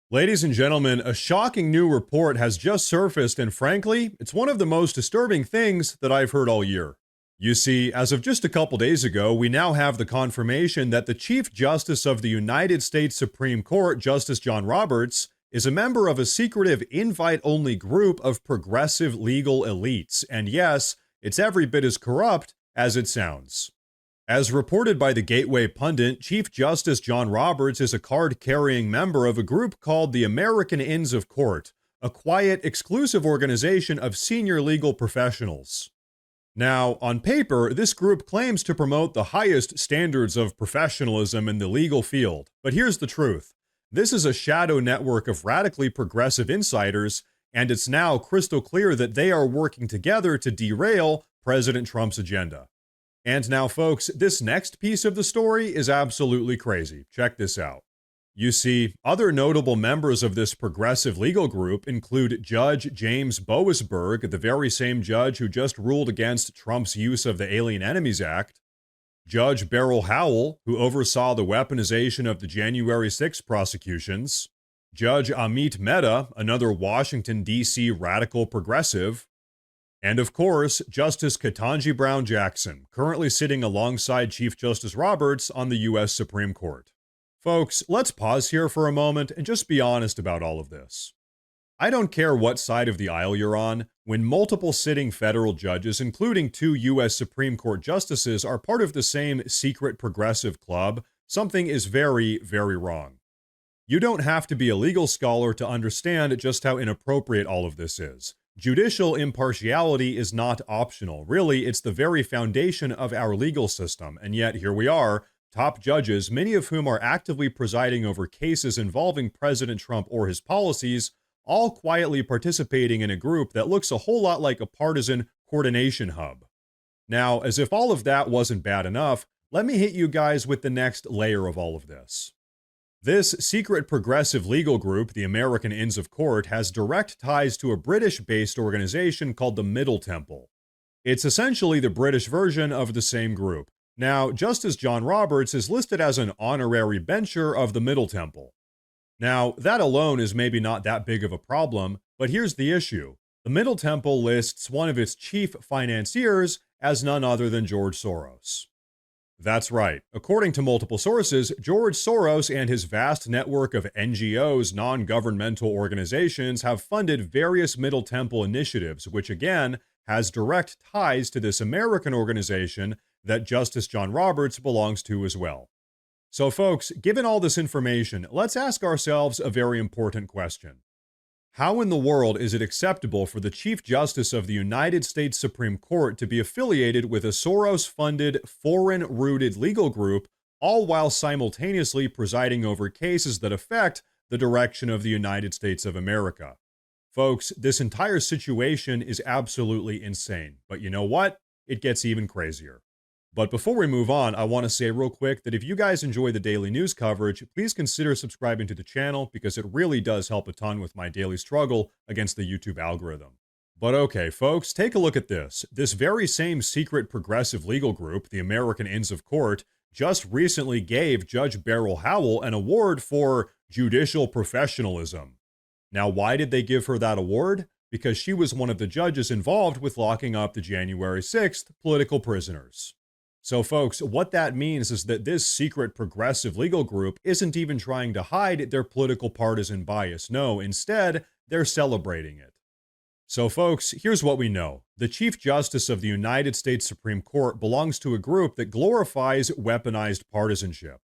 Ladies and gentlemen, a shocking new report has just surfaced, and frankly, it's one of the most disturbing things that I've heard all year. You see, as of just a couple days ago, we now have the confirmation that the Chief Justice of the United States Supreme Court, Justice John Roberts, is a member of a secretive invite-only group of progressive legal elites, and yes, it's every bit as corrupt as it sounds. As reported by the Gateway Pundit, Chief Justice John Roberts is a card-carrying member of a group called the American Inns of Court, a quiet, exclusive organization of senior legal professionals. Now, on paper, this group claims to promote the highest standards of professionalism in the legal field, but here's the truth. This is a shadow network of radically progressive insiders, and it's now crystal clear that they are working together to derail President Trump's agenda. And now, folks, this next piece of the story is absolutely crazy. Check this out. You see, other notable members of this progressive legal group include Judge James Boasberg, the very same judge who just ruled against Trump's use of the Alien Enemies Act, Judge Beryl Howell, who oversaw the weaponization of the January 6 prosecutions, Judge Amit Mehta, another Washington, D.C. radical progressive, and of course, Justice Ketanji Brown Jackson, currently sitting alongside Chief Justice Roberts on the U.S. Supreme Court. Folks, let's pause here for a moment and just be honest about all of this. I don't care what side of the aisle you're on, when multiple sitting federal judges, including 2 U.S. Supreme Court justices, are part of the same secret progressive club, something is very, very wrong. You don't have to be a legal scholar to understand just how inappropriate all of this is. Judicial impartiality is not optional. Really, it's the very foundation of our legal system, and yet here we are, top judges, many of whom are actively presiding over cases involving President Trump or his policies, all quietly participating in a group that looks a whole lot like a partisan coordination hub. Now, as if all of that wasn't bad enough, let me hit you guys with the next layer of all of this. This secret progressive legal group, the American Inns of Court, has direct ties to a British-based organization called the Middle Temple. It's essentially the British version of the same group. Now, Justice John Roberts is listed as an honorary bencher of the Middle Temple. Now, that alone is maybe not that big of a problem, but here's the issue. The Middle Temple lists one of its chief financiers as none other than George Soros. That's right. According to multiple sources, George Soros and his vast network of NGOs, non-governmental organizations, have funded various Middle Temple initiatives, which again has direct ties to this American organization that Justice John Roberts belongs to as well. So folks, given all this information, let's ask ourselves a very important question. How in the world is it acceptable for the Chief Justice of the United States Supreme Court to be affiliated with a Soros-funded, foreign-rooted legal group, all while simultaneously presiding over cases that affect the direction of the United States of America? Folks, this entire situation is absolutely insane. But you know what? It gets even crazier. But before we move on, I want to say real quick that if you guys enjoy the daily news coverage, please consider subscribing to the channel because it really does help a ton with my daily struggle against the YouTube algorithm. But okay, folks, take a look at this. This very same secret progressive legal group, the American Inns of Court, just recently gave Judge Beryl Howell an award for judicial professionalism. Now, why did they give her that award? Because she was one of the judges involved with locking up the January 6th political prisoners. So folks, what that means is that this secret progressive legal group isn't even trying to hide their political partisan bias. No, instead, they're celebrating it. So folks, here's what we know. The Chief Justice of the United States Supreme Court belongs to a group that glorifies weaponized partisanship.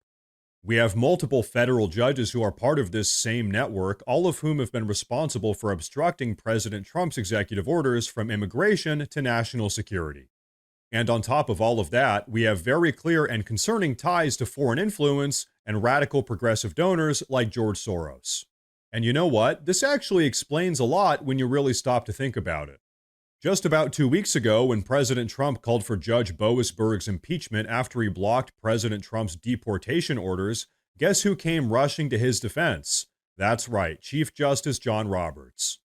We have multiple federal judges who are part of this same network, all of whom have been responsible for obstructing President Trump's executive orders from immigration to national security. And on top of all of that, we have very clear and concerning ties to foreign influence and radical progressive donors like George Soros. And you know what? This actually explains a lot when you really stop to think about it. Just about 2 weeks ago, when President Trump called for Judge Boasberg's impeachment after he blocked President Trump's deportation orders, guess who came rushing to his defense? That's right, Chief Justice John Roberts.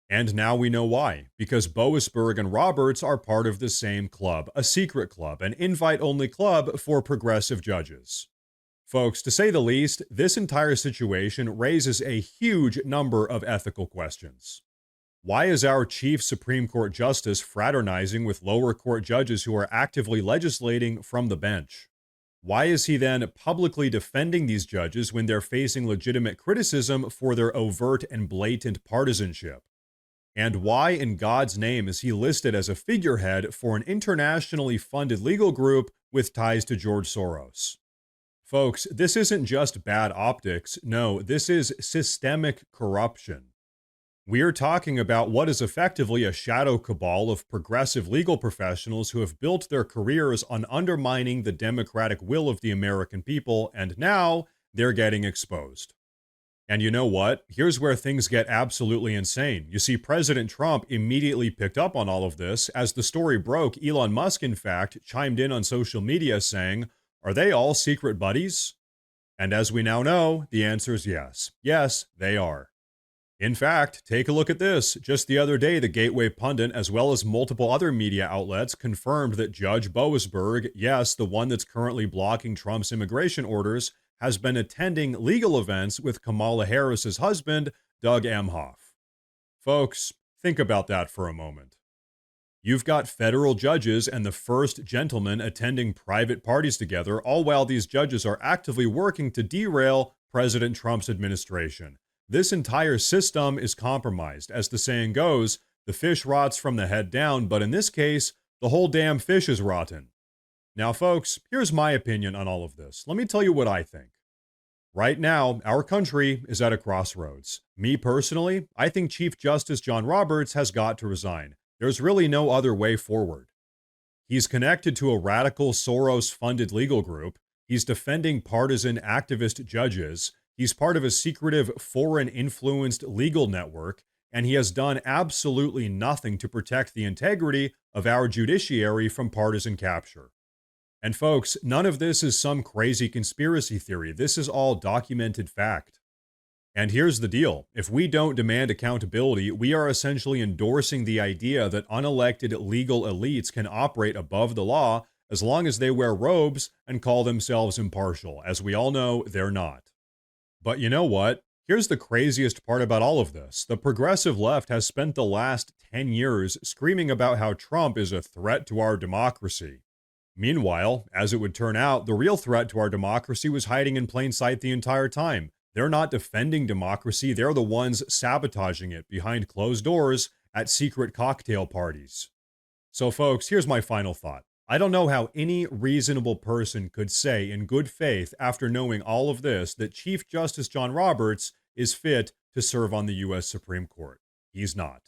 And now we know why, because Boasberg and Roberts are part of the same club, a secret club, an invite-only club for progressive judges. Folks, to say the least, this entire situation raises a huge number of ethical questions. Why is our chief Supreme Court justice fraternizing with lower court judges who are actively legislating from the bench? Why is he then publicly defending these judges when they're facing legitimate criticism for their overt and blatant partisanship? And why in God's name is he listed as a figurehead for an internationally funded legal group with ties to George Soros? Folks, this isn't just bad optics. No, this is systemic corruption. We are talking about what is effectively a shadow cabal of progressive legal professionals who have built their careers on undermining the democratic will of the American people, and now they're getting exposed. And you know what? Here's where things get absolutely insane. You see, President Trump immediately picked up on all of this. As the story broke, Elon Musk, in fact, chimed in on social media saying, "Are they all secret buddies?" And as we now know, the answer is yes. Yes, they are. In fact, take a look at this. Just the other day, the Gateway Pundit, as well as multiple other media outlets, confirmed that Judge Boasberg, yes, the one that's currently blocking Trump's immigration orders, has been attending legal events with Kamala Harris's husband, Doug Emhoff. Folks, think about that for a moment. You've got federal judges and the first gentleman attending private parties together, all while these judges are actively working to derail President Trump's administration. This entire system is compromised. As the saying goes, the fish rots from the head down, but in this case, the whole damn fish is rotten. Now, folks, here's my opinion on all of this. Let me tell you what I think. Right now, our country is at a crossroads. Me personally, I think Chief Justice John Roberts has got to resign. There's really no other way forward. He's connected to a radical Soros-funded legal group. He's defending partisan activist judges. He's part of a secretive, foreign-influenced legal network, and he has done absolutely nothing to protect the integrity of our judiciary from partisan capture. And folks, none of this is some crazy conspiracy theory. This is all documented fact. And here's the deal. If we don't demand accountability, we are essentially endorsing the idea that unelected legal elites can operate above the law as long as they wear robes and call themselves impartial. As we all know, they're not. But you know what? Here's the craziest part about all of this. The progressive left has spent the last 10 years screaming about how Trump is a threat to our democracy. Meanwhile, as it would turn out, the real threat to our democracy was hiding in plain sight the entire time. They're not defending democracy, they're the ones sabotaging it behind closed doors at secret cocktail parties. So folks, here's my final thought. I don't know how any reasonable person could say in good faith after knowing all of this that Chief Justice John Roberts is fit to serve on the U.S. Supreme Court. He's not.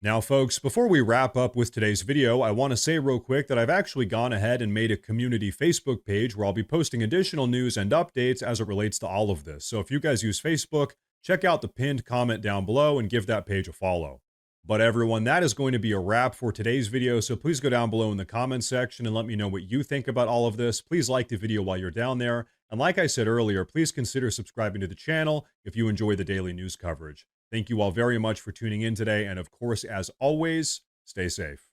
Now, folks, before we wrap up with today's video, I want to say real quick that I've actually gone ahead and made a community Facebook page where I'll be posting additional news and updates as it relates to all of this. So if you guys use Facebook, check out the pinned comment down below and give that page a follow. But everyone, that is going to be a wrap for today's video, so please go down below in the comments section and let me know what you think about all of this. Please like the video while you're down there. And like I said earlier, please consider subscribing to the channel if you enjoy the daily news coverage. Thank you all very much for tuning in today, and of course, as always, stay safe.